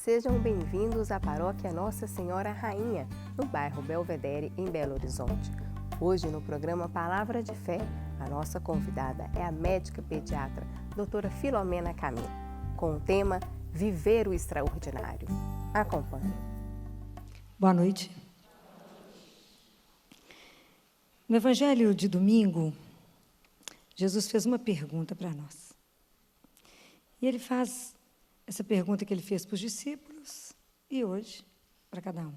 Sejam bem-vindos à Paróquia Nossa Senhora Rainha, no bairro Belvedere, em Belo Horizonte. Hoje, no programa Palavra de Fé, a nossa convidada é a médica pediatra, doutora Filomena Camin, com o tema Viver o Extraordinário. Acompanhe. Boa noite. No Evangelho de domingo, Jesus fez uma pergunta para nós. E ele faz essa pergunta que ele fez para os discípulos e hoje para cada um.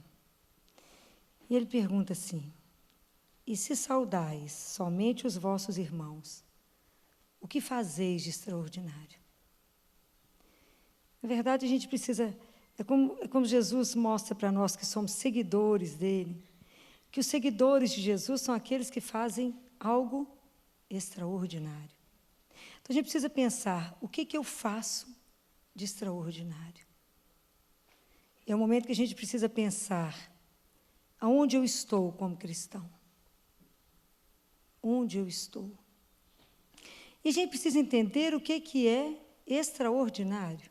E ele pergunta assim: e se saudais somente os vossos irmãos, o que fazeis de extraordinário? Na verdade, a gente precisa, é como Jesus mostra para nós que somos seguidores dele, que os seguidores de Jesus são aqueles que fazem algo extraordinário. Então, a gente precisa pensar, o que eu faço de extraordinário? É o momento que a gente precisa pensar, aonde eu estou como cristão? Onde eu estou? E a gente precisa entender o que é extraordinário.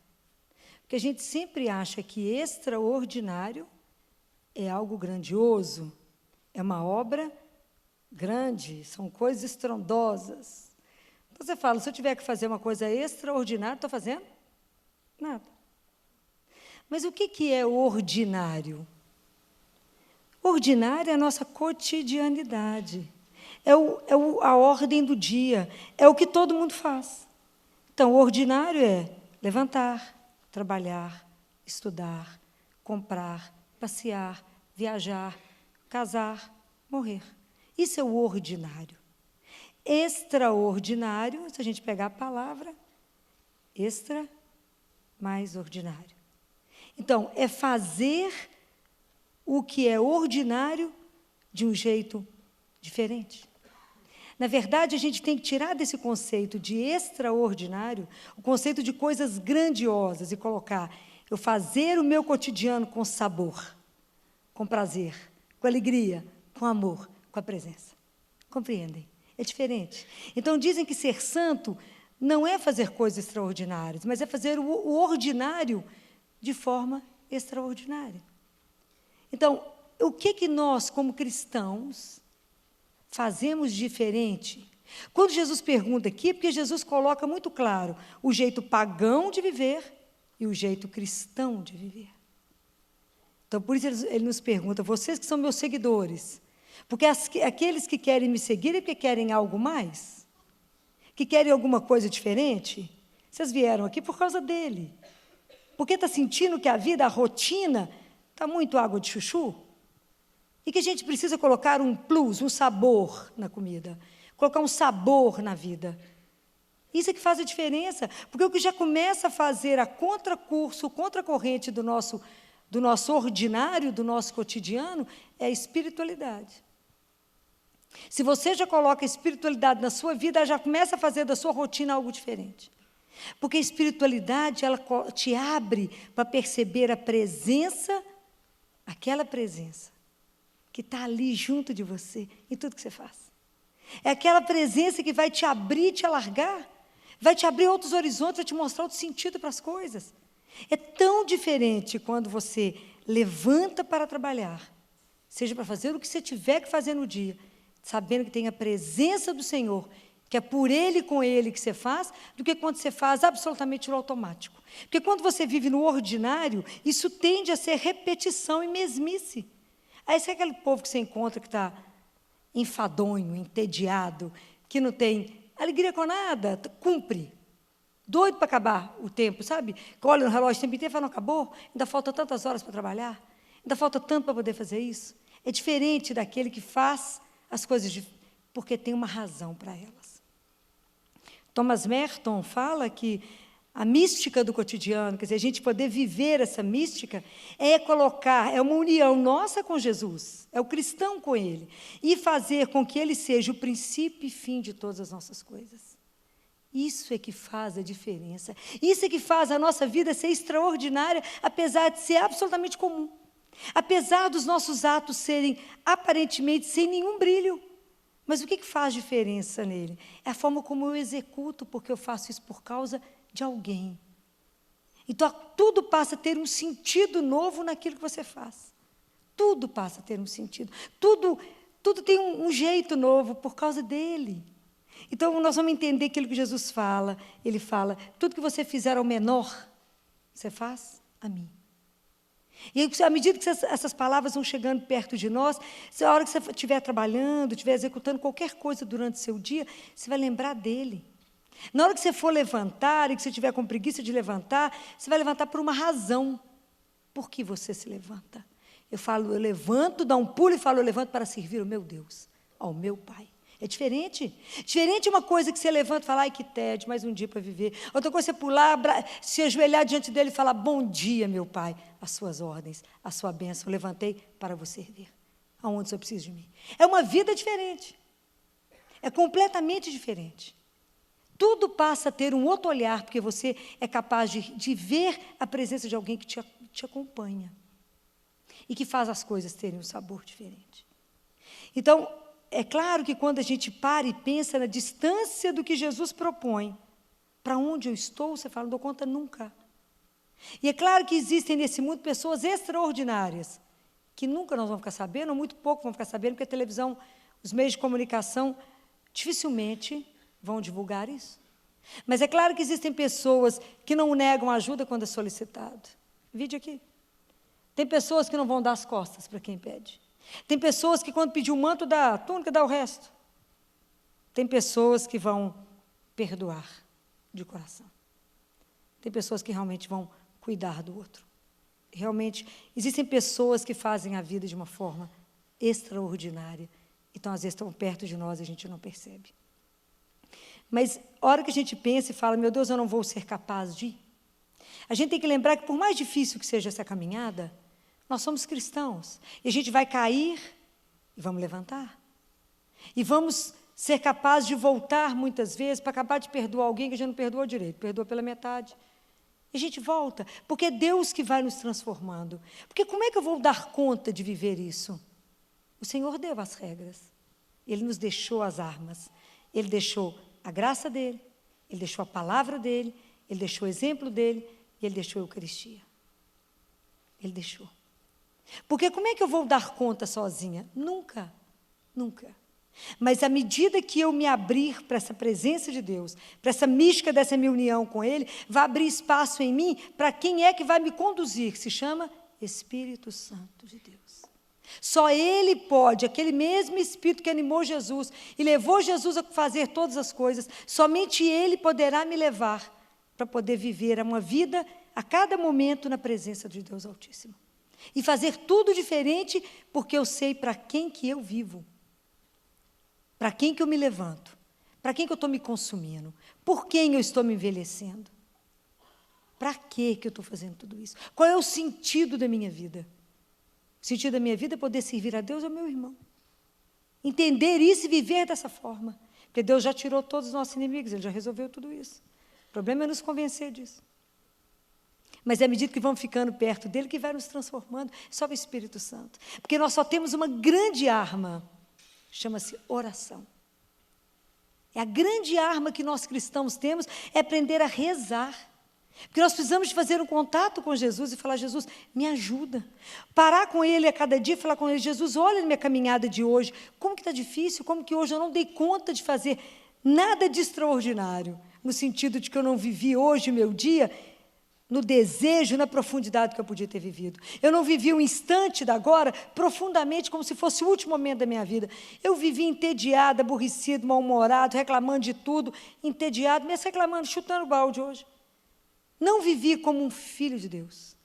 Porque a gente sempre acha que extraordinário é algo grandioso, é uma obra grande, são coisas estrondosas. Então você fala, se eu tiver que fazer uma coisa extraordinária, estou fazendo? Nada. Mas o que é ordinário? Ordinário é a nossa cotidianidade, a ordem do dia, é o que todo mundo faz. Então, o ordinário é levantar, trabalhar, estudar, comprar, passear, viajar, casar, morrer. Isso é o ordinário. Extraordinário, se a gente pegar a palavra, extra mais ordinário. Então, é fazer o que é ordinário de um jeito diferente. Na verdade, a gente tem que tirar desse conceito de extraordinário o conceito de coisas grandiosas e colocar eu fazer o meu cotidiano com sabor, com prazer, com alegria, com amor, com a presença. Compreendem? É diferente. Então, dizem que ser santo não é fazer coisas extraordinárias, mas é fazer o ordinário de forma extraordinária. Então, o que nós, como cristãos, fazemos diferente? Quando Jesus pergunta aqui, porque Jesus coloca muito claro o jeito pagão de viver e o jeito cristão de viver. Então, por isso ele nos pergunta, vocês que são meus seguidores, porque aqueles que querem me seguir é porque querem algo mais? Que querem alguma coisa diferente? Vocês vieram aqui por causa dele. Porque está sentindo que a vida, a rotina, está muito água de chuchu? E que a gente precisa colocar um plus, um sabor na comida. Colocar um sabor na vida. Isso é que faz a diferença. Porque o que já começa a fazer a contracurso, contracorrente do nosso ordinário, do nosso cotidiano, é a espiritualidade. Se você já coloca a espiritualidade na sua vida, ela já começa a fazer da sua rotina algo diferente. Porque a espiritualidade, ela te abre para perceber a presença, aquela presença que está ali junto de você, em tudo que você faz. É aquela presença que vai te abrir, te alargar, vai te abrir outros horizontes, vai te mostrar outro sentido para as coisas. É tão diferente quando você levanta para trabalhar, seja para fazer o que você tiver que fazer no dia, sabendo que tem a presença do Senhor, que é por Ele e com Ele que você faz, do que quando você faz absolutamente no automático. Porque quando você vive no ordinário, isso tende a ser repetição e mesmice. Aí você é aquele povo que você encontra que está enfadonho, entediado, que não tem alegria com nada, cumpre. Doido para acabar o tempo, sabe? Que olha no relógio o tempo inteiro e fala, não acabou? Ainda falta tantas horas para trabalhar, ainda falta tanto para poder fazer isso. É diferente daquele que faz as coisas porque tem uma razão para elas. Thomas Merton fala que a mística do cotidiano, quer dizer, a gente poder viver essa mística, é uma união nossa com Jesus, é o cristão com Ele, e fazer com que Ele seja o princípio e fim de todas as nossas coisas. Isso é que faz a diferença. Isso é que faz a nossa vida ser extraordinária, apesar de ser absolutamente comum. Apesar dos nossos atos serem aparentemente sem nenhum brilho. Mas o que faz diferença nele? É a forma como eu executo, porque eu faço isso por causa de alguém. Então, tudo passa a ter um sentido novo naquilo que você faz. Tudo passa a ter um sentido. Tudo tem um jeito novo por causa dele. Então, nós vamos entender aquilo que Jesus fala. Ele fala, tudo que você fizer ao menor, você faz a mim. E à medida que essas palavras vão chegando perto de nós, a hora que você estiver trabalhando, estiver executando qualquer coisa durante o seu dia, você vai lembrar dele. Na hora que você for levantar e que você estiver com preguiça de levantar, você vai levantar por uma razão. Por que você se levanta? Eu levanto, dá um pulo e falo, eu levanto para servir o meu Deus, ao meu Pai. É diferente. Diferente uma coisa que você levanta e fala, ai, que tédio, mais um dia para viver. Outra coisa é você pular, se ajoelhar diante dele e falar, bom dia, meu Pai, as suas ordens, a sua bênção, eu levantei para você servir. Aonde você precisa de mim? É uma vida diferente. É completamente diferente. Tudo passa a ter um outro olhar, porque você é capaz de ver a presença de alguém que te acompanha e que faz as coisas terem um sabor diferente. Então, é claro que quando a gente para e pensa na distância do que Jesus propõe, para onde eu estou, você fala, não dou conta nunca. E é claro que existem nesse mundo pessoas extraordinárias, que nunca nós vamos ficar sabendo, ou muito pouco vamos ficar sabendo, porque a televisão, os meios de comunicação, dificilmente vão divulgar isso. Mas é claro que existem pessoas que não negam ajuda quando é solicitado. Vídeo aqui. Tem pessoas que não vão dar as costas para quem pede. Tem pessoas que, quando pedir o manto, dá a túnica, dá o resto. Tem pessoas que vão perdoar de coração. Tem pessoas que realmente vão cuidar do outro. Realmente, existem pessoas que fazem a vida de uma forma extraordinária. Então, às vezes, estão perto de nós e a gente não percebe. Mas, a hora que a gente pensa e fala, meu Deus, eu não vou ser capaz de... A gente tem que lembrar que, por mais difícil que seja essa caminhada, nós somos cristãos. E a gente vai cair e vamos levantar. E vamos ser capazes de voltar, muitas vezes, para acabar de perdoar alguém que a gente não perdoou direito, perdoa pela metade. E a gente volta, porque é Deus que vai nos transformando. Porque como é que eu vou dar conta de viver isso? O Senhor deu as regras. Ele nos deixou as armas. Ele deixou a graça dele, ele deixou a palavra dele, ele deixou o exemplo dele, e ele deixou a Eucaristia. Ele deixou. Porque como é que eu vou dar conta sozinha? Nunca, nunca. Mas à medida que eu me abrir para essa presença de Deus, para essa mística dessa minha união com Ele, vai abrir espaço em mim para quem é que vai me conduzir, que se chama Espírito Santo de Deus. Só Ele pode, aquele mesmo Espírito que animou Jesus e levou Jesus a fazer todas as coisas, somente Ele poderá me levar para poder viver uma vida a cada momento na presença de Deus Altíssimo. E fazer tudo diferente, porque eu sei para quem que eu vivo. Para quem que eu me levanto? Para quem que eu estou me consumindo? Por quem eu estou me envelhecendo? Para que eu estou fazendo tudo isso? Qual é o sentido da minha vida? O sentido da minha vida é poder servir a Deus e ao meu irmão. Entender isso e viver dessa forma. Porque Deus já tirou todos os nossos inimigos, Ele já resolveu tudo isso. O problema é nos convencer disso. Mas é à medida que vamos ficando perto dEle que vai nos transformando, só o Espírito Santo. Porque nós só temos uma grande arma, chama-se oração. É a grande arma que nós cristãos temos, é aprender a rezar. Porque nós precisamos de fazer um contato com Jesus e falar, Jesus, me ajuda. Parar com Ele a cada dia e falar com Ele, Jesus, olha a minha caminhada de hoje, como que está difícil, como que hoje eu não dei conta de fazer nada de extraordinário, no sentido de que eu não vivi hoje o meu dia no desejo, na profundidade que eu podia ter vivido. Eu não vivi um instante da agora profundamente, como se fosse o último momento da minha vida. Eu vivi entediado, aborrecido, mal-humorado, reclamando de tudo, entediado, mesmo reclamando, chutando balde hoje. Não vivi como um filho de Deus.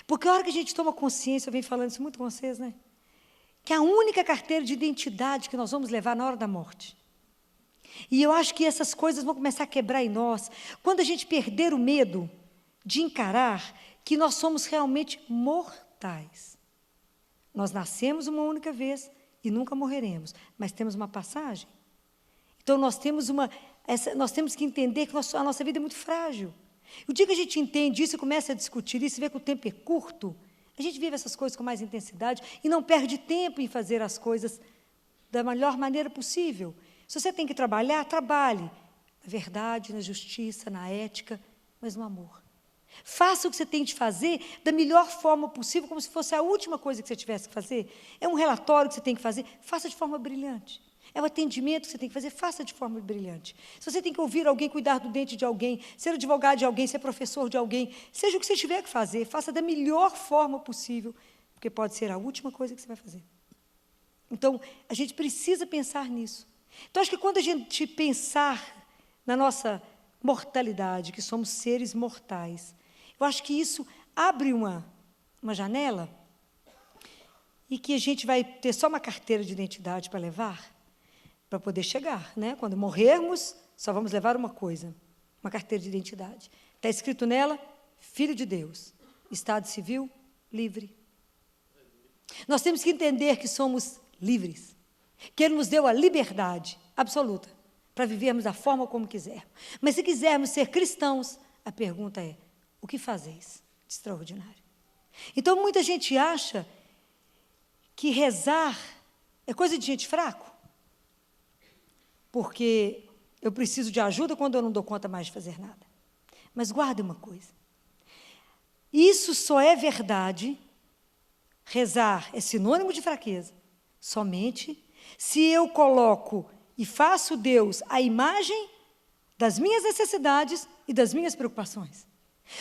Porque a hora que a gente toma consciência, eu venho falando isso muito com vocês, né? Que a única carteira de identidade que nós vamos levar na hora da morte. E eu acho que essas coisas vão começar a quebrar em nós. Quando a gente perder o medo de encarar que nós somos realmente mortais. Nós nascemos uma única vez e nunca morreremos, mas temos uma passagem. Então, nós temos que entender que a nossa vida é muito frágil. O dia que a gente entende isso e começa a discutir isso, e vê que o tempo é curto, a gente vive essas coisas com mais intensidade e não perde tempo em fazer as coisas da melhor maneira possível. Se você tem que trabalhar, trabalhe. Na verdade, na justiça, na ética, mas no amor. Faça o que você tem de fazer da melhor forma possível, como se fosse a última coisa que você tivesse que fazer. É um relatório que você tem que fazer, faça de forma brilhante. É um atendimento que você tem que fazer, faça de forma brilhante. Se você tem que ouvir alguém, cuidar do dente de alguém, ser advogado de alguém, ser professor de alguém, seja o que você tiver que fazer, faça da melhor forma possível, porque pode ser a última coisa que você vai fazer. Então, a gente precisa pensar nisso. Então, acho que quando a gente pensar na nossa mortalidade, que somos seres mortais, eu acho que isso abre uma janela e que a gente vai ter só uma carteira de identidade para levar, para poder chegar, né? Quando morrermos, só vamos levar uma coisa, uma carteira de identidade. Está escrito nela, Filho de Deus, Estado civil, livre. Nós temos que entender que somos livres, que Ele nos deu a liberdade absoluta para vivermos da forma como quisermos. Mas se quisermos ser cristãos, a pergunta é, o que fazeis de extraordinário? Então, muita gente acha que rezar é coisa de gente fraco, porque eu preciso de ajuda quando eu não dou conta mais de fazer nada. Mas guarde uma coisa, isso só é verdade, rezar é sinônimo de fraqueza, somente se eu coloco e faço Deus a imagem das minhas necessidades e das minhas preocupações.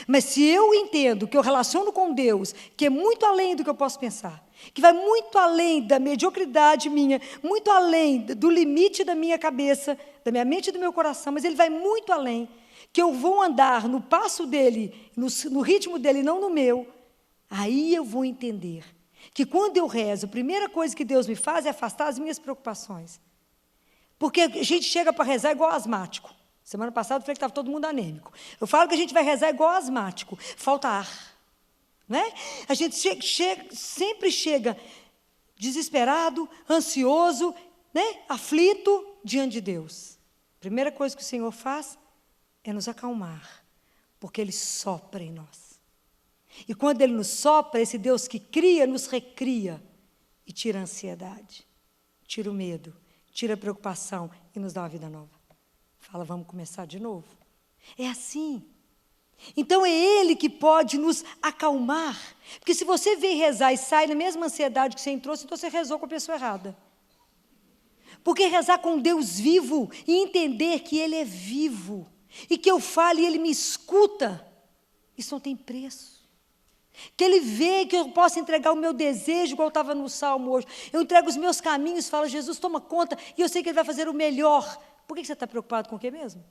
Mas se eu entendo que eu relaciono com Deus, que é muito além do que eu posso pensar, que vai muito além da mediocridade minha, muito além do limite da minha cabeça, da minha mente e do meu coração, mas Ele vai muito além, que eu vou andar no passo dEle, no ritmo dEle, não no meu, aí eu vou entender que quando eu rezo, a primeira coisa que Deus me faz é afastar as minhas preocupações. Porque a gente chega para rezar igual asmático. Semana passada eu falei que estava todo mundo anêmico. Eu falo que a gente vai rezar igual asmático. Falta ar. Não é? A gente sempre chega desesperado, ansioso, né? Aflito diante de Deus. A primeira coisa que o Senhor faz é nos acalmar, porque Ele sopra em nós. E quando Ele nos sopra, esse Deus que cria, nos recria e tira a ansiedade, tira o medo, tira a preocupação e nos dá uma vida nova. Fala, vamos começar de novo. É assim. Então, é Ele que pode nos acalmar. Porque se você vem rezar e sai na mesma ansiedade que você entrou, então você rezou com a pessoa errada. Porque rezar com Deus vivo e entender que Ele é vivo e que eu falo e Ele me escuta, isso não tem preço. Que Ele vê que eu posso entregar o meu desejo, igual eu estava no Salmo hoje. Eu entrego os meus caminhos, falo, Jesus, toma conta, e eu sei que Ele vai fazer o melhor. Por que você está preocupado com o quê mesmo?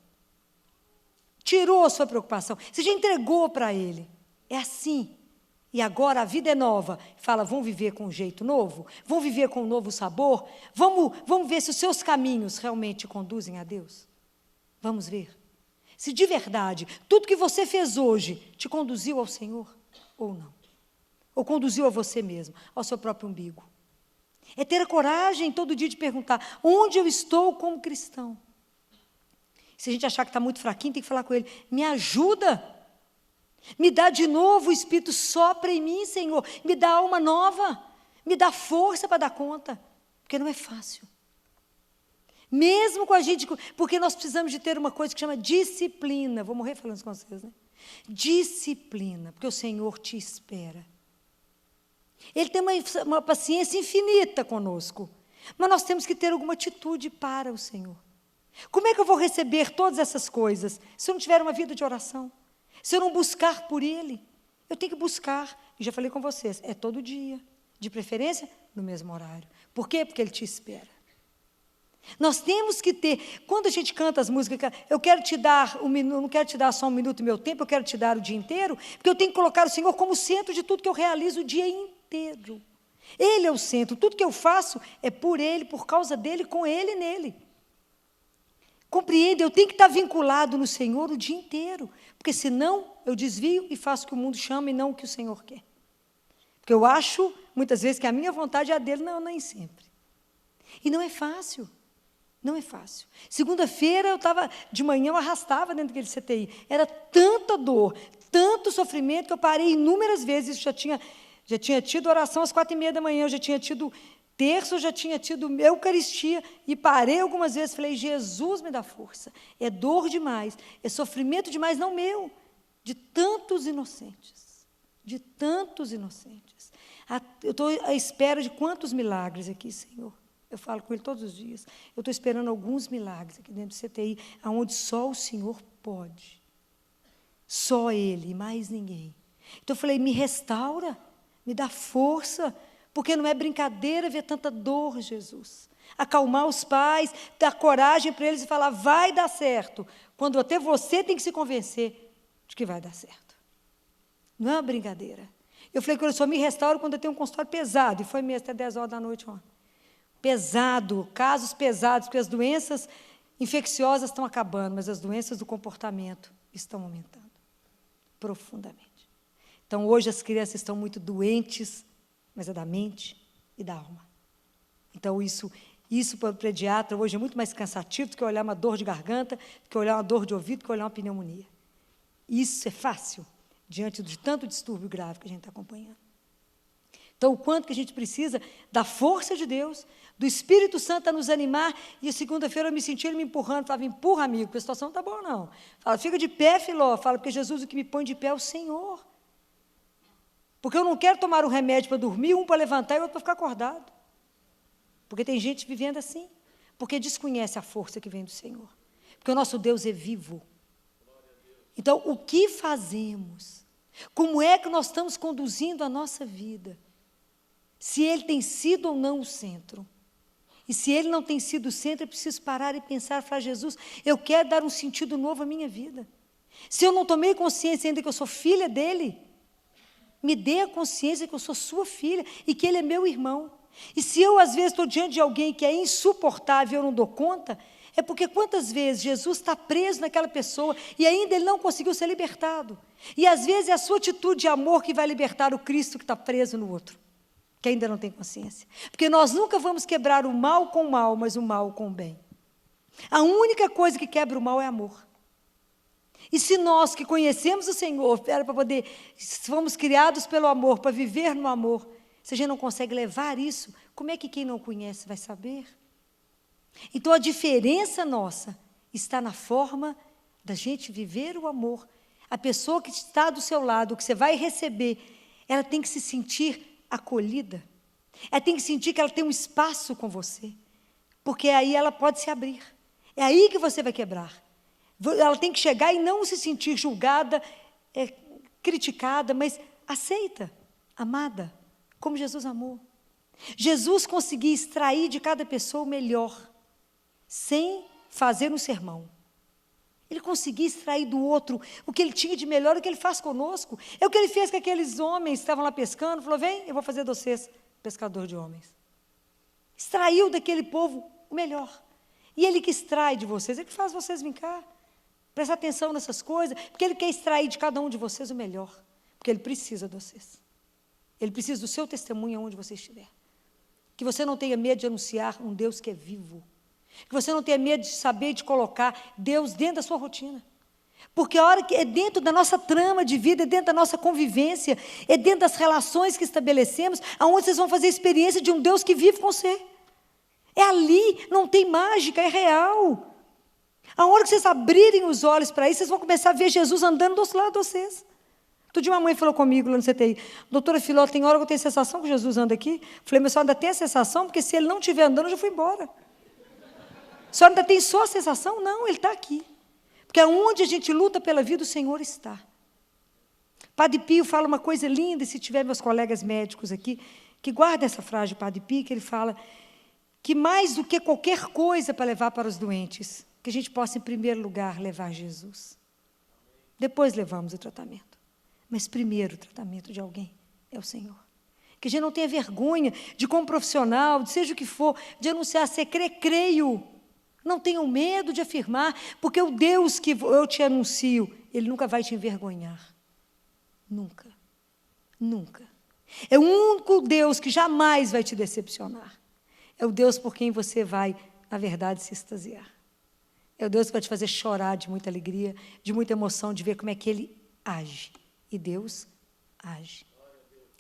Tirou a sua preocupação. Você já entregou para Ele. É assim. E agora a vida é nova. Fala, vamos viver com um jeito novo? Vamos viver com um novo sabor? Vamos ver se os seus caminhos realmente conduzem a Deus? Vamos ver. Se de verdade, tudo que você fez hoje te conduziu ao Senhor ou não. Ou conduziu a você mesmo, ao seu próprio umbigo. É ter a coragem todo dia de perguntar, onde eu estou como cristão? Se a gente achar que está muito fraquinho, tem que falar com Ele, me ajuda, me dá de novo o Espírito, sopra em mim, Senhor, me dá alma nova, me dá força para dar conta, porque não é fácil. Mesmo com a gente, porque nós precisamos de ter uma coisa que chama disciplina, vou morrer falando isso com vocês, né? Disciplina, porque o Senhor te espera. Ele tem uma paciência infinita conosco, mas nós temos que ter alguma atitude para o Senhor. Como é que eu vou receber todas essas coisas se eu não tiver uma vida de oração? Se eu não buscar por Ele? Eu tenho que buscar, e já falei com vocês, é todo dia, de preferência no mesmo horário. Por quê? Porque Ele te espera. Nós temos que ter, quando a gente canta as músicas, eu quero te dar um minuto, não quero te dar só um minuto do meu tempo, eu quero te dar o dia inteiro, porque eu tenho que colocar o Senhor como centro de tudo que eu realizo o dia inteiro. Ele é o centro, tudo que eu faço é por Ele, por causa dEle, com Ele e nele. Compreende? Eu tenho que estar vinculado no Senhor o dia inteiro, porque senão eu desvio e faço o que o mundo chama e não o que o Senhor quer. Porque eu acho, muitas vezes, que a minha vontade é a dEle, não, nem sempre. E não é fácil. Não é fácil. Segunda-feira, eu estava, de manhã, eu arrastava dentro daquele CTI. Era tanta dor, tanto sofrimento, que eu parei inúmeras vezes. Já tinha tido oração às 4h30 da manhã, eu já tinha tido terço, eu já tinha tido Eucaristia, e parei algumas vezes, falei, Jesus me dá força. É dor demais, é sofrimento demais, não meu. de tantos inocentes, de tantos inocentes. Eu estou à espera de quantos milagres aqui, Senhor. Eu falo com Ele todos os dias. Eu estou esperando alguns milagres aqui dentro do CTI, onde só o Senhor pode. Só Ele, mais ninguém. Então eu falei, me restaura, me dá força, porque não é brincadeira ver tanta dor, Jesus. Acalmar os pais, dar coragem para eles e falar, vai dar certo, quando até você tem que se convencer de que vai dar certo. Não é uma brincadeira. Eu falei que eu só me restauro quando eu tenho um consultório pesado, e foi mesmo até 10 horas da noite ontem. Pesado, casos pesados, porque as doenças infecciosas estão acabando, mas as doenças do comportamento estão aumentando profundamente. Então, hoje as crianças estão muito doentes, mas é da mente e da alma. Então, isso para o pediatra hoje é muito mais cansativo do que olhar uma dor de garganta, do que olhar uma dor de ouvido, do que olhar uma pneumonia. Isso é fácil, diante de tanto distúrbio grave que a gente está acompanhando. Então, o quanto que a gente precisa da força de Deus, do Espírito Santo a nos animar, e a segunda-feira eu me senti ele me empurrando, falava, empurra, amigo, porque a situação não está boa, não. Fala, fica de pé, Filó, fala, porque Jesus, o que me põe de pé é o Senhor. Porque eu não quero tomar um remédio para dormir, um para levantar e outro para ficar acordado. Porque tem gente vivendo assim, porque desconhece a força que vem do Senhor. Porque o nosso Deus é vivo. Então, o que fazemos? Como é que nós estamos conduzindo a nossa vida? Se Ele tem sido ou não o centro. E se Ele não tem sido o centro, eu preciso parar e pensar, falar, Jesus, eu quero dar um sentido novo à minha vida. Se eu não tomei consciência ainda que eu sou filha dEle, me dê a consciência que eu sou sua filha e que Ele é meu irmão. E se eu, às vezes, estou diante de alguém que é insuportável e eu não dou conta, é porque quantas vezes Jesus está preso naquela pessoa e ainda ele não conseguiu ser libertado. E, às vezes, é a sua atitude de amor que vai libertar o Cristo que está preso no outro, que ainda não tem consciência. Porque nós nunca vamos quebrar o mal com o mal, mas o mal com o bem. A única coisa que quebra o mal é amor. E se nós que conhecemos o Senhor, era para poder, fomos criados pelo amor, para viver no amor, se a gente não consegue levar isso, como é que quem não conhece vai saber? Então, a diferença nossa está na forma da gente viver o amor. A pessoa que está do seu lado, que você vai receber, ela tem que se sentir acolhida. Ela tem que sentir que ela tem um espaço com você. Porque aí ela pode se abrir. É aí que você vai quebrar. Ela tem que chegar e não se sentir julgada, criticada, mas aceita, amada, como Jesus amou. Jesus conseguia extrair de cada pessoa o melhor, sem fazer um sermão. Ele conseguia extrair do outro o que ele tinha de melhor, o que ele faz conosco. É o que ele fez com aqueles homens que estavam lá pescando, falou, vem, eu vou fazer de vocês pescador de homens. Extraiu daquele povo o melhor. E ele que extrai de vocês, ele que faz vocês vir cá. Prestar atenção nessas coisas, porque ele quer extrair de cada um de vocês o melhor. Porque ele precisa de vocês. Ele precisa do seu testemunho onde você estiver. Que você não tenha medo de anunciar um Deus que é vivo. Que você não tenha medo de saber de colocar Deus dentro da sua rotina. Porque a hora que é dentro da nossa trama de vida, é dentro da nossa convivência, é dentro das relações que estabelecemos, aonde vocês vão fazer a experiência de um Deus que vive com você. É ali, não tem mágica, é real. A hora que vocês abrirem os olhos para isso, vocês vão começar a ver Jesus andando do outro lado de vocês. Outro dia uma mãe falou comigo lá no CTI, doutora Filó, tem hora que eu tenho a sensação que Jesus anda aqui? Falei, mas a senhora ainda tem a sensação? Porque se ele não estiver andando, eu já fui embora. A senhora ainda tem só a sensação? Não, ele está aqui. Porque aonde a gente luta pela vida, o Senhor está. Padre Pio fala uma coisa linda, e se tiver meus colegas médicos aqui, que guardem essa frase de Padre Pio, que ele fala que mais do que qualquer coisa para levar para os doentes, que a gente possa, em primeiro lugar, levar Jesus. Depois levamos o tratamento. Mas primeiro o tratamento de alguém é o Senhor. Que a gente não tenha vergonha de, como profissional, de seja o que for, de anunciar, você crê, creio. Não tenham medo de afirmar, porque o Deus que eu te anuncio, Ele nunca vai te envergonhar. Nunca. Nunca. É o único Deus que jamais vai te decepcionar. É o Deus por quem você vai, na verdade, se extasiar. É o Deus que vai te fazer chorar de muita alegria, de muita emoção, de ver como é que Ele age. E Deus age.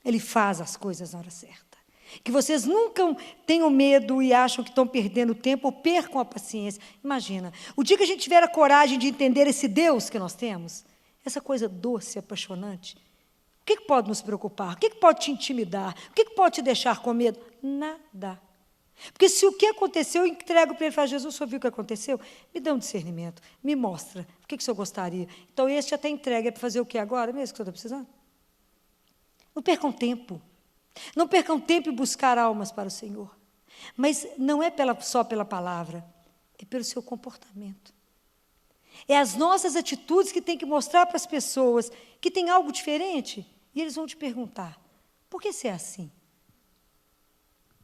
Ele faz as coisas na hora certa. Que vocês nunca tenham medo e acham que estão perdendo tempo ou percam a paciência. Imagina, o dia que a gente tiver a coragem de entender esse Deus que nós temos, essa coisa doce, apaixonante, o que pode nos preocupar? O que pode te intimidar? O que pode te deixar com medo? Nada. Porque se o que aconteceu, eu entrego para ele e falo, Jesus, o senhor viu o que aconteceu? Me dá um discernimento, me mostra, o que o senhor gostaria? Então, este até entrega, é para fazer o que agora mesmo que o senhor está precisando? Não percam tempo. Não percam tempo em buscar almas para o Senhor. Mas não é só pela palavra, é pelo seu comportamento. É as nossas atitudes que tem que mostrar para as pessoas que tem algo diferente. E eles vão te perguntar, por que você é assim?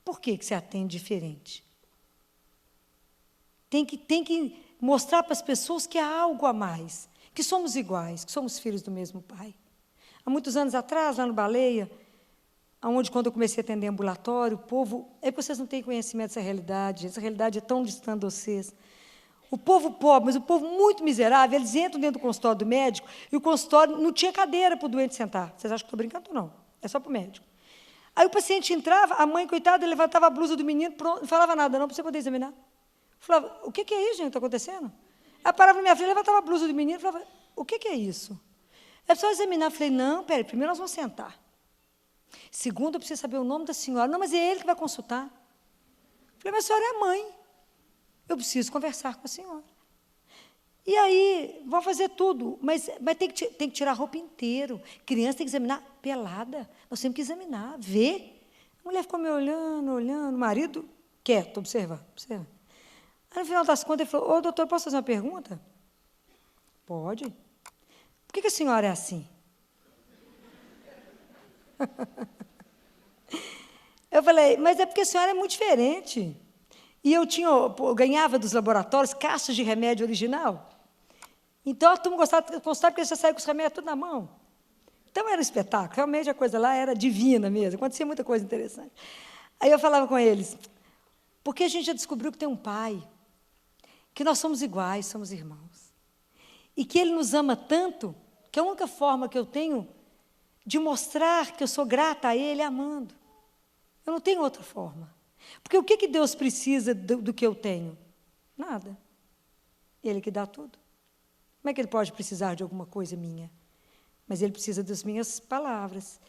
Por que você atende diferente? Tem que mostrar para as pessoas que há algo a mais, que somos iguais, que somos filhos do mesmo Pai. Há muitos anos atrás, lá no Baleia, onde quando eu comecei a atender ambulatório, o povo, é porque vocês não têm conhecimento dessa realidade é tão distante de vocês. O povo pobre, mas o povo muito miserável, eles entram dentro do consultório do médico e o consultório não tinha cadeira para o doente sentar. Vocês acham que estou brincando ou não? É só para o médico. Aí o paciente entrava, a mãe, coitada, levantava a blusa do menino, pronto, não falava nada não, para você poder examinar. Falava, o que é isso, gente, está acontecendo? Aí parava na minha frente, levantava a blusa do menino e falava, o que é isso? É só examinar. Eu falei, não, peraí, primeiro nós vamos sentar. Segundo, eu preciso saber o nome da senhora. Não, mas é ele que vai consultar. Eu falei, mas a senhora é a mãe. Eu preciso conversar com a senhora. E aí, vão fazer tudo, mas tem que tirar a roupa inteira. Criança tem que examinar pelada. Nós temos que examinar, ver. A mulher ficou me olhando, o marido quieto, observando. Aí, no final das contas, ele falou, ô, doutor, posso fazer uma pergunta? Pode. Por que a senhora é assim? Eu falei, mas é porque a senhora é muito diferente. E eu ganhava dos laboratórios caixas de remédio original. Então, a turma gostava de consultar porque você saía com os remédios tudo na mão. Então, era um espetáculo. Realmente, a coisa lá era divina mesmo. Acontecia muita coisa interessante. Aí eu falava com eles, porque a gente já descobriu que tem um Pai, que nós somos iguais, somos irmãos. E que Ele nos ama tanto, que a única forma que eu tenho de mostrar que eu sou grata a Ele é amando. Eu não tenho outra forma. Porque o que Deus precisa do que eu tenho? Nada. Ele que dá tudo. Como é que Ele pode precisar de alguma coisa minha? Mas Ele precisa das minhas palavras,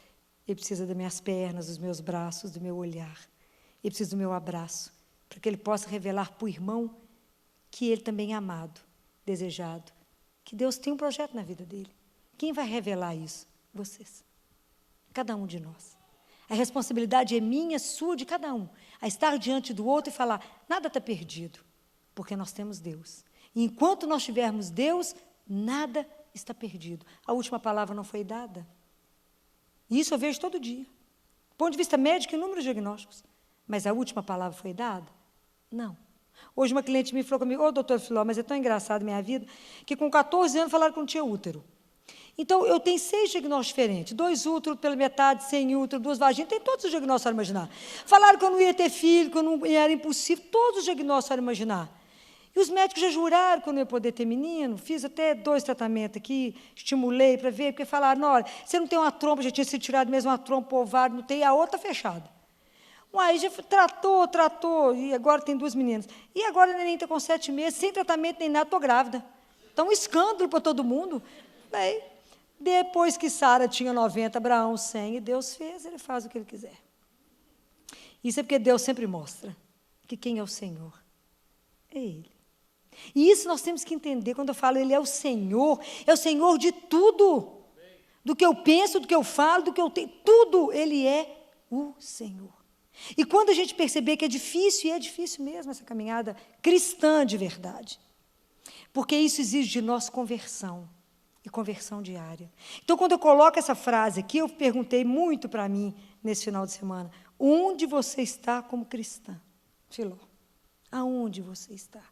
Ele precisa das minhas pernas, dos meus braços, do meu olhar. Ele precisa do meu abraço, para que Ele possa revelar para o irmão que ele também é amado, desejado, que Deus tem um projeto na vida dele. Quem vai revelar isso? Vocês. Cada um de nós. A responsabilidade é minha, sua, de cada um, a estar diante do outro e falar, nada está perdido, porque nós temos Deus. E enquanto nós tivermos Deus, nada está perdido. A última palavra não foi dada. E isso eu vejo todo dia. Do ponto de vista médico, inúmeros diagnósticos. Mas a última palavra foi dada? Não. Hoje uma cliente me falou comigo, doutor Filó, mas é tão engraçado minha vida, que com 14 anos falaram que não tinha útero. Então, eu tenho 6 diagnósticos diferentes, 2 úteros pela metade, sem útero, 2 vaginas, tem todos os diagnósticos, para imaginar. Falaram que eu não ia ter filho, que eu não era impossível, todos os diagnósticos, para imaginar. E os médicos já juraram que eu não ia poder ter menino, fiz até 2 tratamentos aqui, estimulei para ver, porque falaram, olha, você não tem uma trompa, já tinha sido tirado mesmo uma trompa, ovário, não tem, e a outra fechada. Aí já tratou, e agora tem 2 meninas. E agora a neném está com 7 meses, sem tratamento nem nada, estou grávida. Então, um escândalo para todo mundo. Bem, depois que Sara tinha 90, Abraão 100, e Deus fez, Ele faz o que Ele quiser. Isso é porque Deus sempre mostra que quem é o Senhor é Ele. E isso nós temos que entender, quando eu falo Ele é o Senhor de tudo. Do que eu penso, do que eu falo, do que eu tenho, tudo Ele é o Senhor. E quando a gente perceber que é difícil, e é difícil mesmo essa caminhada cristã de verdade, porque isso exige de nós conversão, e conversão diária. Então, quando eu coloco essa frase aqui, eu perguntei muito para mim, nesse final de semana, onde você está como cristã? Filó, aonde você está?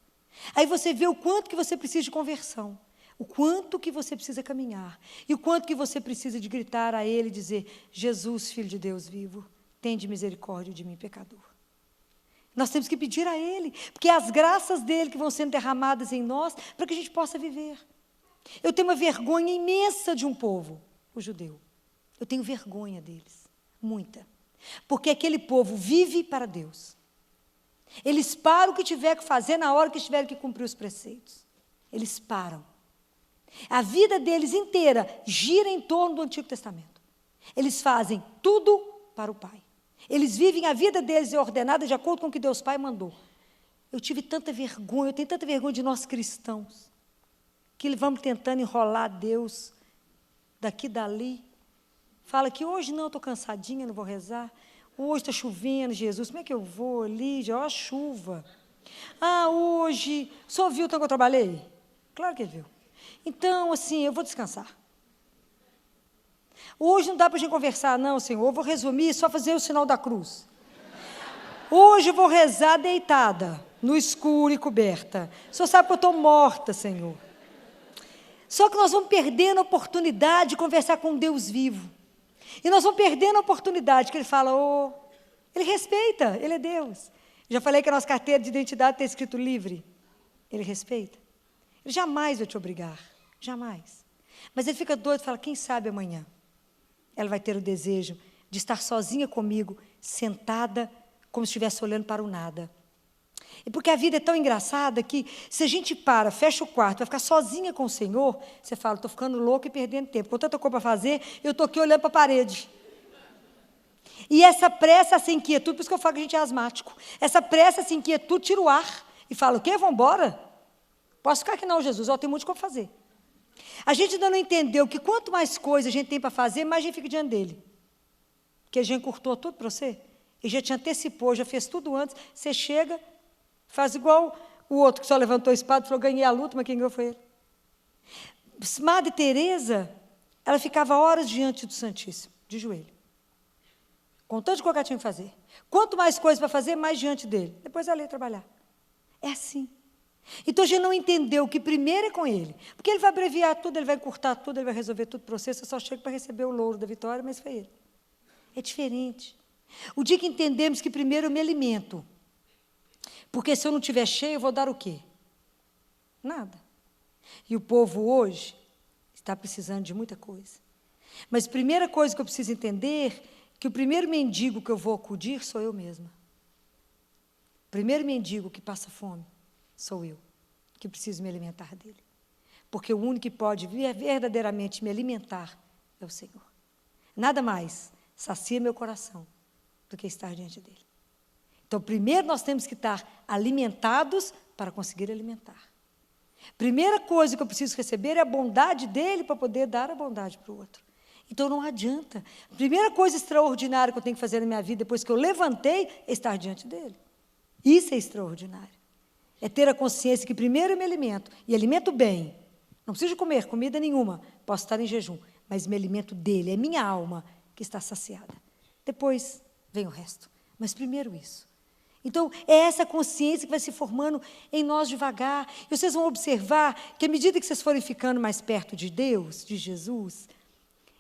Aí você vê o quanto que você precisa de conversão, o quanto que você precisa caminhar, e o quanto que você precisa de gritar a Ele e dizer, Jesus, Filho de Deus vivo, tende misericórdia de mim, pecador. Nós temos que pedir a Ele, porque é as graças dEle que vão sendo derramadas em nós, para que a gente possa viver. Eu tenho uma vergonha imensa de um povo, o judeu. Eu tenho vergonha deles, muita. Porque aquele povo vive para Deus. Eles param o que tiver que fazer na hora que tiverem que cumprir os preceitos. Eles param. A vida deles inteira gira em torno do Antigo Testamento. Eles fazem tudo para o Pai. Eles vivem a vida deles ordenada de acordo com o que Deus Pai mandou. Eu tive tanta vergonha, eu tenho tanta vergonha de nós cristãos, que vamos tentando enrolar Deus daqui e dali. Fala que hoje não, estou cansadinha, não vou rezar. Hoje está chovendo, Jesus, como é que eu vou, Lídia? Ó, a chuva. Hoje, o senhor viu o tanto que eu trabalhei? Claro que ele viu. Então, assim, eu vou descansar. Hoje não dá para a gente conversar, não, Senhor. Eu vou resumir, só fazer o sinal da cruz. Hoje eu vou rezar deitada, no escuro e coberta. O Senhor sabe que eu estou morta, Senhor. Só que nós vamos perdendo a oportunidade de conversar com Deus vivo. E nós vamos perdendo a oportunidade que Ele fala, Ele respeita, Ele é Deus. Já falei que a nossa carteira de identidade está escrito livre. Ele respeita. Ele jamais vai te obrigar, jamais. Mas Ele fica doido e fala, quem sabe amanhã ela vai ter o desejo de estar sozinha comigo, sentada, como se estivesse olhando para o nada. E porque a vida é tão engraçada que, se a gente fecha o quarto, vai ficar sozinha com o Senhor, você fala, estou ficando louca e perdendo tempo. Com tanta coisa para fazer, eu estou aqui olhando para a parede. E essa pressa, essa inquietude, por isso que eu falo que a gente é asmático, essa pressa, essa inquietude, tira o ar e fala, o quê? Vamos embora? Posso ficar aqui não, Jesus, tem muito o que fazer. A gente ainda não entendeu que quanto mais coisa a gente tem para fazer, mais a gente fica diante dele. Porque ele já encurtou tudo para você, ele já te antecipou, já fez tudo antes, você chega, faz igual o outro que só levantou a espada e falou, ganhei a luta, mas quem ganhou foi ele. Madre Teresa, ela ficava horas diante do Santíssimo, de joelho. Com tanto de coisa que ela tinha que fazer. Quanto mais coisa para fazer, mais diante dele. Depois ela ia trabalhar. É assim. Então a gente não entendeu que primeiro é com ele. Porque ele vai abreviar tudo, ele vai encurtar tudo, ele vai resolver tudo para você, você só chega para receber o louro da vitória, mas foi ele. É diferente. O dia que entendemos que primeiro eu me alimento. Porque se eu não estiver cheio, eu vou dar o quê? Nada. E o povo hoje está precisando de muita coisa. Mas a primeira coisa que eu preciso entender, que o primeiro mendigo que eu vou acudir sou eu mesma. O primeiro mendigo que passa fome sou eu, que preciso me alimentar dele. Porque o único que pode verdadeiramente me alimentar é o Senhor. Nada mais sacia meu coração do que estar diante dele. Então, primeiro nós temos que estar alimentados para conseguir alimentar. Primeira coisa que eu preciso receber é a bondade dele para poder dar a bondade para o outro. Então, não adianta. A primeira coisa extraordinária que eu tenho que fazer na minha vida, depois que eu levantei, é estar diante dele. Isso é extraordinário. É ter a consciência que primeiro eu me alimento, e alimento bem. Não preciso comer comida nenhuma, posso estar em jejum, mas me alimento dele, é minha alma que está saciada. Depois vem o resto, mas primeiro isso. Então, é essa consciência que vai se formando em nós devagar. E vocês vão observar que, à medida que vocês forem ficando mais perto de Deus, de Jesus,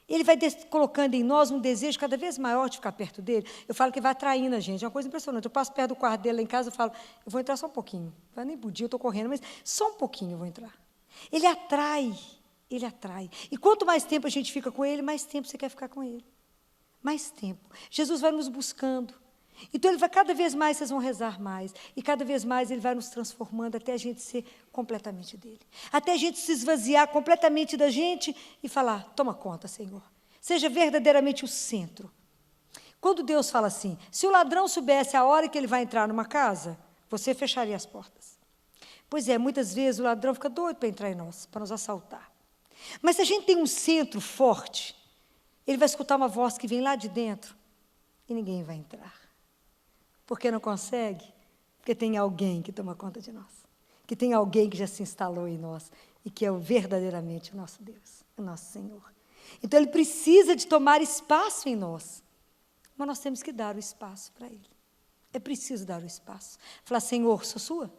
Ele vai colocando em nós um desejo cada vez maior de ficar perto dele. Eu falo que vai atraindo a gente, é uma coisa impressionante. Eu passo perto do quarto dele lá em casa, eu falo, eu vou entrar só um pouquinho. Vai nem podia, eu estou correndo, mas só um pouquinho eu vou entrar. Ele atrai, ele atrai. E quanto mais tempo a gente fica com ele, mais tempo você quer ficar com ele. Mais tempo. Jesus vai nos buscando. Então, ele vai cada vez mais, vocês vão rezar mais. E cada vez mais ele vai nos transformando até a gente ser completamente dele. Até a gente se esvaziar completamente da gente e falar, toma conta, Senhor. Seja verdadeiramente o centro. Quando Deus fala assim, se o ladrão soubesse a hora que ele vai entrar numa casa, você fecharia as portas. Pois é, muitas vezes o ladrão fica doido para entrar em nós, para nos assaltar. Mas se a gente tem um centro forte, ele vai escutar uma voz que vem lá de dentro e ninguém vai entrar. Por que não consegue? Porque tem alguém que toma conta de nós. Que tem alguém que já se instalou em nós e que é verdadeiramente o nosso Deus, o nosso Senhor. Então, Ele precisa de tomar espaço em nós. Mas nós temos que dar o espaço para Ele. É preciso dar o espaço. Falar, Senhor, sou sua?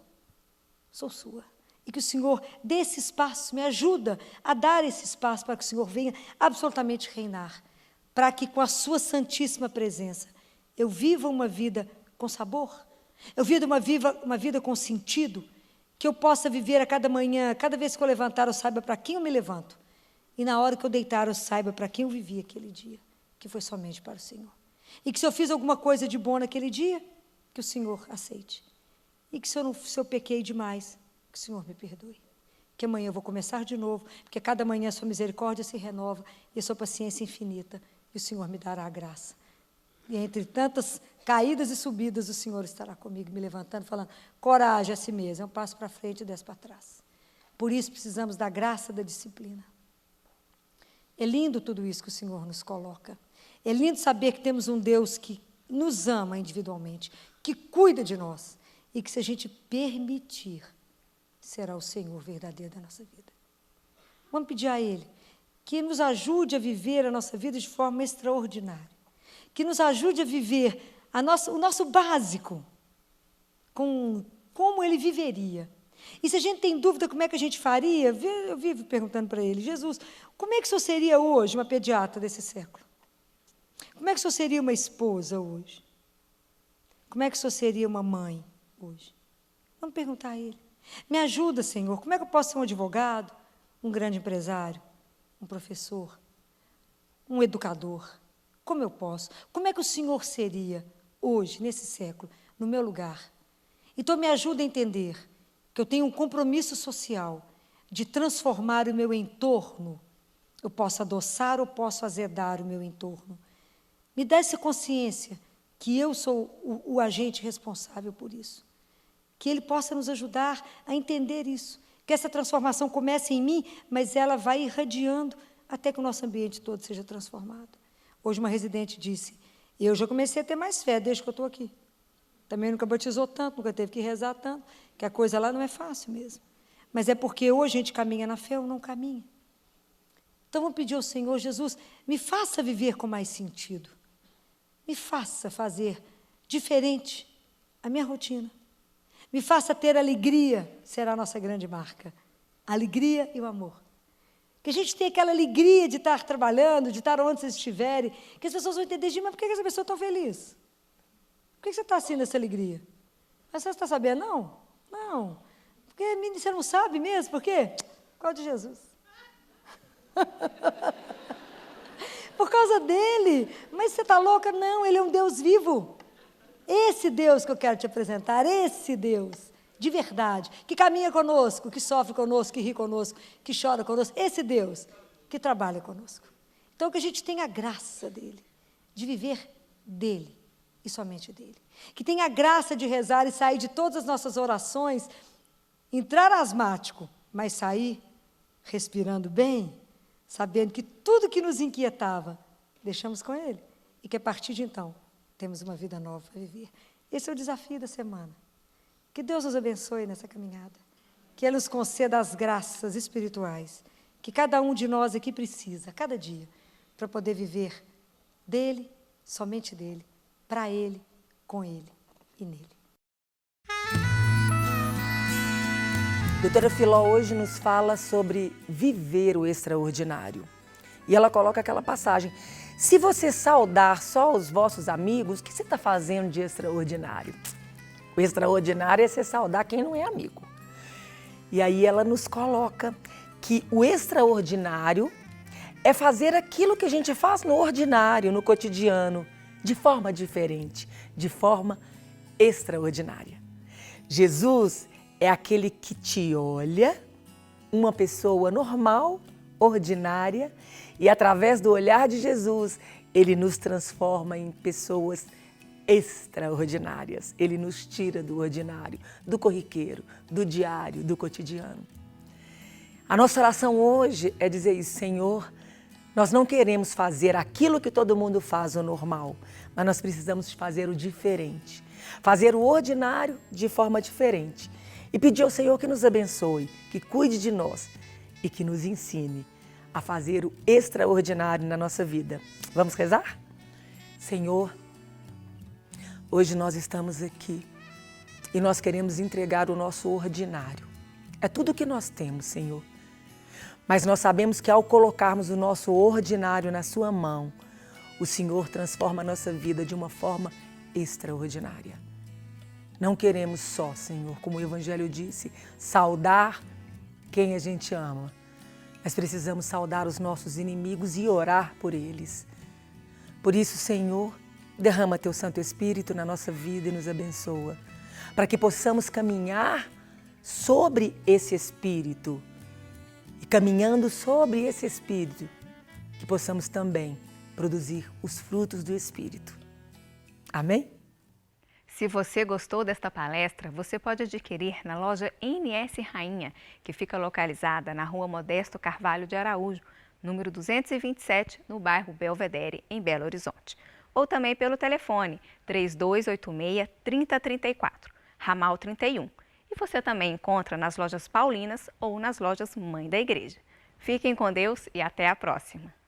Sou sua. E que o Senhor dê esse espaço, me ajuda a dar esse espaço para que o Senhor venha absolutamente reinar. Para que com a sua santíssima presença eu viva uma vida com sabor, eu vivo uma vida com sentido, que eu possa viver a cada manhã, cada vez que eu levantar, eu saiba para quem eu me levanto, e na hora que eu deitar, eu saiba para quem eu vivi aquele dia, que foi somente para o Senhor. E que se eu fiz alguma coisa de bom naquele dia, que o Senhor aceite. E que se eu pequei demais, que o Senhor me perdoe. porque amanhã eu vou começar de novo, porque cada manhã a sua misericórdia se renova e a sua paciência infinita, e o Senhor me dará a graça. E entre tantas caídas e subidas, o Senhor estará comigo, me levantando, falando, coragem a si mesmo, é um passo para frente e 10 para trás. Por isso precisamos da graça da disciplina. É lindo tudo isso que o Senhor nos coloca. É lindo saber que temos um Deus que nos ama individualmente, que cuida de nós, e que se a gente permitir, será o Senhor verdadeiro da nossa vida. Vamos pedir a Ele que nos ajude a viver a nossa vida de forma extraordinária, que nos ajude a viver o nosso básico, como Ele viveria. E se a gente tem dúvida como é que a gente faria, eu vivo perguntando para Ele, Jesus, como é que o Senhor seria hoje uma pediatra desse século? Como é que o Senhor seria uma esposa hoje? Como é que o Senhor seria uma mãe hoje? Vamos perguntar a Ele. Me ajuda, Senhor, como é que eu posso ser um advogado, um grande empresário, um professor, um educador? Como eu posso? Como é que o Senhor seria hoje, nesse século, no meu lugar? Então me ajuda a entender que eu tenho um compromisso social de transformar o meu entorno. Eu posso adoçar ou posso azedar o meu entorno. Me dá essa consciência que eu sou o agente responsável por isso. Que Ele possa nos ajudar a entender isso. Que essa transformação comece em mim, mas ela vai irradiando até que o nosso ambiente todo seja transformado. Hoje uma residente disse, eu já comecei a ter mais fé desde que eu estou aqui. Também nunca batizou tanto, nunca teve que rezar tanto, que a coisa lá não é fácil mesmo. Mas é porque hoje a gente caminha na fé ou não caminha. Então vamos pedir ao Senhor, Jesus, me faça viver com mais sentido. Me faça fazer diferente a minha rotina. Me faça ter alegria, será a nossa grande marca. A alegria e o amor. Que a gente tenha aquela alegria de estar trabalhando, de estar onde vocês estiverem, que as pessoas vão entender, mas por que essa pessoa é tão feliz? Por que você está assim nessa alegria? Mas você está sabendo? Não. Não. Porque você não sabe mesmo, por quê? Por causa de Jesus. Por causa dele. Mas você está louca? Não, ele é um Deus vivo. Esse Deus que eu quero te apresentar, esse Deus, de verdade, que caminha conosco, que sofre conosco, que ri conosco, que chora conosco, esse Deus que trabalha conosco. Então, que a gente tenha a graça dele, de viver dele e somente dele. Que tenha a graça de rezar e sair de todas as nossas orações, entrar asmático, mas sair respirando bem, sabendo que tudo que nos inquietava, deixamos com ele. E que a partir de então, temos uma vida nova para viver. Esse é o desafio da semana. Que Deus nos abençoe nessa caminhada. Que Ele nos conceda as graças espirituais que cada um de nós aqui precisa, cada dia, para poder viver dele, somente dele, para ele, com ele e nele. Doutora Filó hoje nos fala sobre viver o extraordinário. E ela coloca aquela passagem, se você saudar só os vossos amigos, o que você está fazendo de extraordinário? O extraordinário é você saudar quem não é amigo. E aí ela nos coloca que o extraordinário é fazer aquilo que a gente faz no ordinário, no cotidiano, de forma diferente, de forma extraordinária. Jesus é aquele que te olha, uma pessoa normal, ordinária, e através do olhar de Jesus, Ele nos transforma em pessoas extraordinárias. Ele nos tira do ordinário, do corriqueiro, do diário, do cotidiano. A nossa oração hoje é dizer isso, Senhor, nós não queremos fazer aquilo que todo mundo faz, o normal, mas nós precisamos fazer o diferente, fazer o ordinário de forma diferente. E pedir ao Senhor que nos abençoe, que cuide de nós e que nos ensine a fazer o extraordinário na nossa vida. Vamos rezar? Senhor, hoje nós estamos aqui e nós queremos entregar o nosso ordinário. É tudo o que nós temos, Senhor. Mas nós sabemos que ao colocarmos o nosso ordinário na sua mão, o Senhor transforma a nossa vida de uma forma extraordinária. Não queremos só, Senhor, como o Evangelho disse, saudar quem a gente ama. Mas precisamos saudar os nossos inimigos e orar por eles. Por isso, Senhor, derrama Teu Santo Espírito na nossa vida e nos abençoa, para que possamos caminhar sobre esse Espírito, e caminhando sobre esse Espírito, que possamos também produzir os frutos do Espírito. Amém? Se você gostou desta palestra, você pode adquirir na loja NS Rainha, que fica localizada na Rua Modesto Carvalho de Araújo, número 227, no bairro Belvedere, em Belo Horizonte. Ou também pelo telefone 3286-3034, ramal 31. E você também encontra nas lojas Paulinas ou nas lojas Mãe da Igreja. Fiquem com Deus e até a próxima!